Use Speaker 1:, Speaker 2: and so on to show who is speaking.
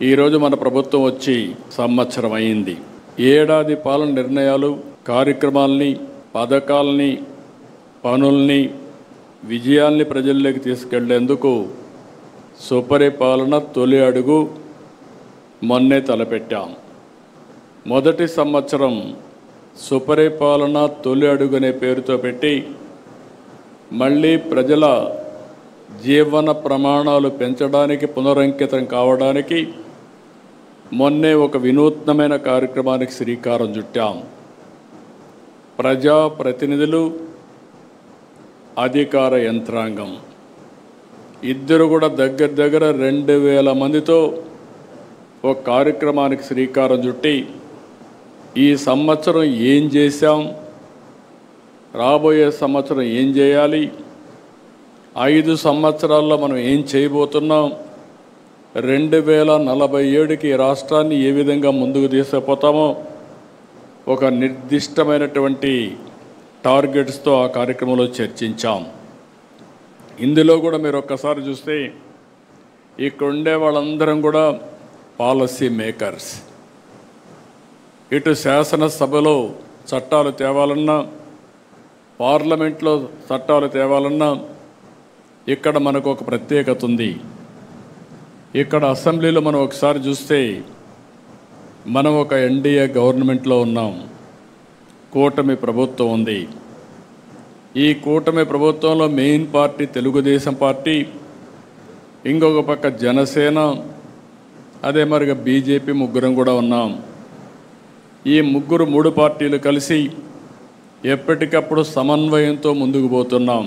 Speaker 1: ఈరోజు మన ప్రభుత్వం వచ్చి సంవత్సరం అయింది. ఏడాది పాలన నిర్ణయాలు, కార్యక్రమాలని, పథకాలని, పనుల్ని, విజయాల్ని ప్రజల్లోకి తీసుకెళ్లేందుకు సుపరిపాలన తొలి అడుగు మొన్నే తలపెట్టాం. మొదటి సంవత్సరం సుపరిపాలన తొలి అడుగు అనే పేరుతో పెట్టి మళ్ళీ ప్రజల జీవన ప్రమాణాలు పెంచడానికి, పునరంకితం కావడానికి మొన్నే ఒక వినూత్నమైన కార్యక్రమానికి శ్రీకారం చుట్టాం. ప్రజాప్రతినిధులు, అధికార యంత్రాంగం ఇద్దరు కూడా దగ్గర 2000 మందితో ఒక కార్యక్రమానికి శ్రీకారం చుట్టి ఈ సంవత్సరం ఏం చేశాం, రాబోయే సంవత్సరం ఏం చేయాలి, 5 సంవత్సరాల్లో మనం ఏం చేయబోతున్నాం, 2047కి రాష్ట్రాన్ని ఏ విధంగా ముందుకు తీసుకుపోతామో ఒక నిర్దిష్టమైనటువంటి టార్గెట్స్తో ఆ కార్యక్రమంలో చర్చించాం. ఇందులో కూడా మీరు ఒక్కసారి చూస్తే ఇక్కడ ఉండే వాళ్ళందరం కూడా పాలసీ మేకర్స్. ఇటు శాసనసభలో చట్టాలు తేవాలన్నా, పార్లమెంట్లో చట్టాలు తేవాలన్నా ఇక్కడ మనకు ఒక ప్రత్యేకత ఉంది. ఇక్కడ అసెంబ్లీలో మనం ఒకసారి చూస్తే మనం ఒక ఎన్డీఏ గవర్నమెంట్లో ఉన్నాం. కూటమి ప్రభుత్వం ఉంది. ఈ కూటమి ప్రభుత్వంలో మెయిన్ పార్టీ తెలుగుదేశం పార్టీ, ఇంకొక పక్క జనసేన, అదే మరిగా బీజేపీ ముగ్గురం కూడా ఉన్నాం. ఈ మూడు పార్టీలు కలిసి ఎప్పటికప్పుడు సమన్వయంతో ముందుకు పోతున్నాం.